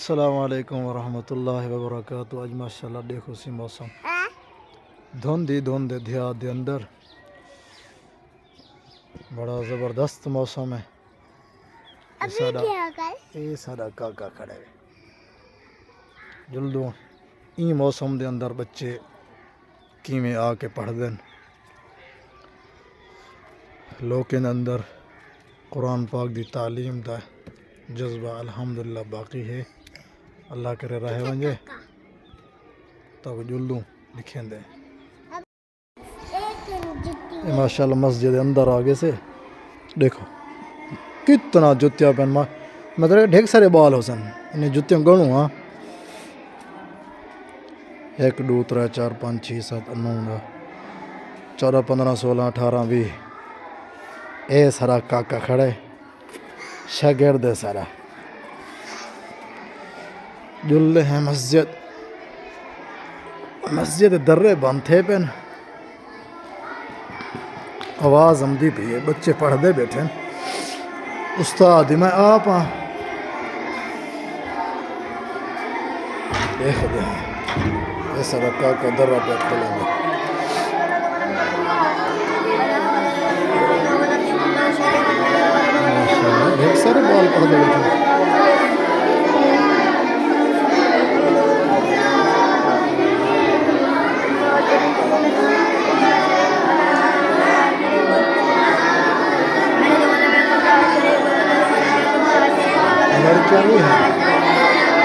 अस्सलाम वालेकुम वरहमतुल्लाहि वबरकातुहू। अज माशाल्लाह देखो सी मौसम धुंध ही धुंध है देहात दे अंदर, बड़ा ज़बरदस्त मौसम है। साडा काका खड़ा है जल्दों ई मौसम दे अंदर बच्चे किवें आके पढ़दे न। लोकें दे अंदर कुरान पाक दी तालीम दा जज्बा अल्हम्दुलिल्लाह बाकी है। अल्लाह करे रहे वंजे तब जुल्लू लिखेंदे। माशाल्लाह मस्जिद अंदर आगे से देखो कितना जुतिया पहन मतलब ढेर सारे बाल होसन इन्हें जुतियों गणू। हाँ 1 2 3 4 5 6 7 9 14 15 16 18 20 ए सारा काका खड़े शागिर्द सारा जुल्ले हैं। मस्जिद दर्रे बंद थे पेन आवाज़ आमदी पी है, बच्चे पढ़ते बैठे हैं। उस्ताद मैं आप हाँ देख दे ऐसा रखा का दर्रा पे खोलेंगे। ढेर सारे बाल पढ़ते बैठे हैं। लड़कियाँ भी हैं,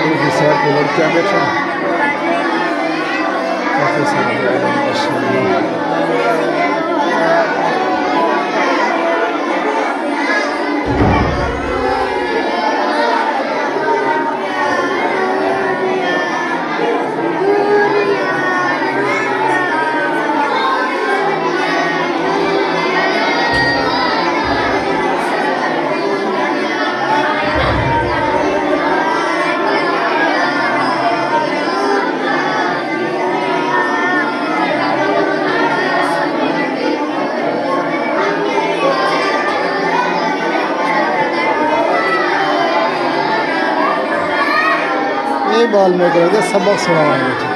दूसरी साइड पे लड़कियाँ बैठे हैं। काफ़ी सारे बाल में करेंगे सबक सुनाएंगे।